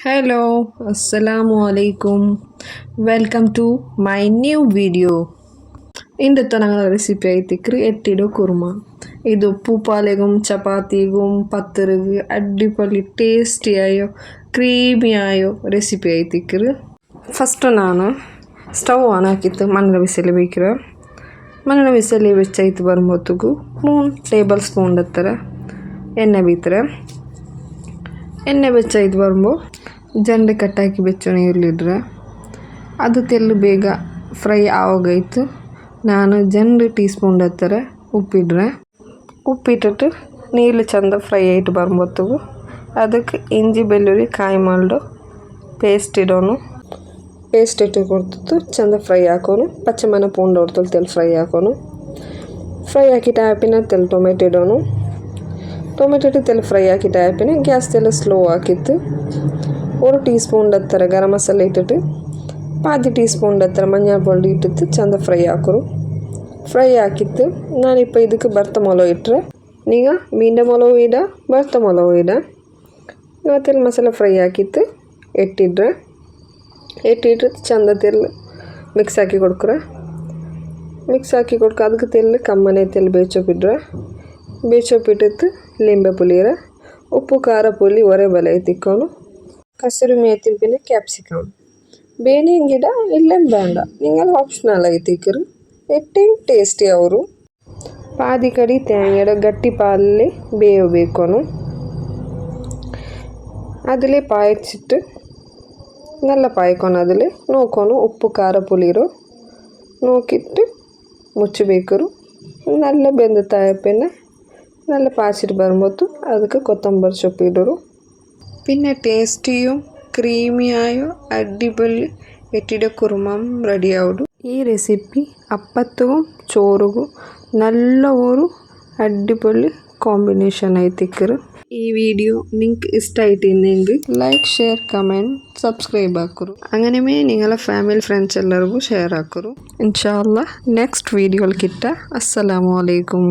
Hello, Assalamu alaikum. Welcome to my new video. ಇಂದು ഞങ്ങൾ recipe ആയിത്തിക്കറി എട്ടിടോ kurma. ഇത് പൂപ്പാലകും ചപ്പാത്തിക്കും പത്തറുക്ക് അടിപൊളി ടേസ്റ്റിയായോ ക്രീമിയായോ റെസിപ്പി ആയിത്തിക്കറി. ಫಸ್ಟು ನಾನು ಸ್ಟವ್ ಆನ್ ಹಾಕಿತ್ತು ಮಣ್ಣಿನ ಬಿಸಿಲು ಬೇಕಿರ ಮಣ್ಣಿನ ಬಿಸಿಲು ಬೆಚ್ಚಾಯ್ತು ಬರುമ്പോತ್ತಿಗೂ 3 ಟೇಬಲ್ ಸ್ಪೂನ್ ಹತ್ತಿರ ಎಣ್ಣೆ ಬೀತಾರೆ. ಎಣ್ಣೆ ಬೆಚ್ಚಾಯ್ತು ಬರುമ്പോൾ ಜಂಡೆ ಕಟ್ಟಾಕಿ ಬೆಚ್ಚೋಣ ಇರಲಿದ್ರೆ ಅದು ತೆಲ್ಲು ಬೇಗ ಫ್ರೈ ಆವಾಗಾಯ್ತು. ನಾನು 2 ಟೀ ಸ್ಪೂನ್ ಹತ್ತಿರ ಉಪ್ಪಿಟ್ಟಿಟ್ಟು ನೀರು ಚಂದ ಫ್ರೈ ಆಯ್ತು ಬರುമ്പോತ್ತಿಗೂ ಅದಕ್ಕೆ ಇಂಜಿ ಬೆಳ್ಳುಳ್ಳಿ ಕಾಯಿ ಮಾಡಿಡು ಪೇಸ್ಟ್ ಇಡೋನು. ಪೇಸ್ಟ್ ಇಟ್ಟು ಕೊಡ್ತು ಚಂದ ಫ್ರೈ ಹಾಕೋನು. ಪಚ್ಚಮನ ಪೂಂಡು ಹೊಡ್ತಲು ತೆಲ್ ಫ್ರೈ ಹಾಕೋನು. ಫ್ರೈ ಹಾಕಿಟ್ಟು ಆಪಿನ ತೆಲ್ ಟೊಮೆಟೊ ಇಡೋನು. ಟೊಮೆಟೊ ಇಟ್ಟು ತೆಲ್ ಫ್ರೈ ಹಾಕಿಟ್ಟು ಆಪಿನ ಗ್ಯಾಸ್ ತೆಲ್ಲ ಸ್ಲೋ ಹಾಕಿತ್ತು. 1 ಟೀ ಸ್ಪೂನ್ ಹತ್ತಿರ ಗರಂ ಮಸಾಲೆ ಇಟ್ಟಿಟ್ಟು ಪಾದಿ ಟೀ ಸ್ಪೂನ್ ಹತ್ತಿರ ಮಂಜಾಳ ಪುಡಿ ಇಟ್ಟಿತ್ತು ಚಂದ ಫ್ರೈ ಹಾಕೋರು. ಫ್ರೈ ಹಾಕಿತ್ತು ನಾನಿಪ್ಪ ಇದಕ್ಕೆ ಬರ್ತ ಮೊಲವು ಇಟ್ಟರೆ ಈಗ ಮೀಂಡ ಮೊಲವು ಇಡ ಬರ್ತ ಮೊಲವು ಇಡ ಇವತ್ತೆಲ್ಲ ಮಸಾಲೆ ಫ್ರೈ ಹಾಕಿತ್ತು ಎಟ್ಟಿಟ್ಟು ಚಂದ ತೆಲ್ಲು ಮಿಕ್ಸ್ ಹಾಕಿ ಅದಕ್ಕೆ ತೆಲ್ಲು ಕಮ್ಮನೆ ತೆಲ್ಲು ಬೇಚೋಪಿಟ್ಟಿತ್ತು ಲಿಂಬೆ ಪುಳಿರ ಉಪ್ಪು ಖಾರ ಪುಳಿ ಒರೆ ಬಲೆ ತಿಕ್ಕೋನು. ಕಸೂರಿ ಮೇಥಿ പിന്നെ ಕ್ಯಾಪ್ಸಿಕಮ್ ಬೇನಿನ ಗಿಡ ಇಲ್ಲೇಂ ಬೇಡ ನಿಂಗೆಲ್ಲ ಆಪ್ಷನಲ್ ಆಗಿ ತಿಕ್ಕರು ಎಟ್ಟೇನು ಟೇಸ್ಟಿ ಅವರು. ಪಾದಿ ಕಡಿ ತೇಂಗಡ ಗಟ್ಟಿ ಪಾಲಲ್ಲಿ ಬೇಯಬೇಕೋನು. അതിലെ പായച്ചിട്ട് നല്ല പായക്കണം. അതിൽ നോക്കണം ഉപ്പ് ಖಾರ ಪುಳಿರು നോക്കിയിട്ട് മുಚ್ಚಬೇಕರು. നല്ല ಬೆಂದತಾಯ പിന്നെ നല്ല പാച്ചിട്ട് വരുമ്പോൾ ಅದಕ್ಕೆ ಕೊತ್ತಂಬರಿ ಸೊಪ್ಪು ഇടರು. പിന്നെ ടേസ്റ്റിയും ക്രീമിയായോ അടിപൊളി എട്ടിയുടെ കുറുമം റെഡി ആവും. ഈ റെസിപ്പി അപ്പത്തും ചോറും നല്ല ഒരു അടിപൊളി കോമ്പിനേഷൻ ആയി തിക്കറ്. ഈ വീഡിയോ നിങ്ങൾക്ക് ഇഷ്ടമായിട്ടില്ലെങ്കിൽ ലൈക്ക് ഷെയർ കമൻറ്റ് സബ്സ്ക്രൈബ് ആക്കರು. അങ്ങനെ നിങ്ങളെ ഫാമിലി ഫ്രണ്ട്സ് എല്ലാവർക്കും ഷെയർ ആക്കರು. ഇൻഷാ അല്ലാ നെക്സ്റ്റ് വീഡിയോയിൽ കിട്ടാം. അസ്സലാമു അലൈക്കും.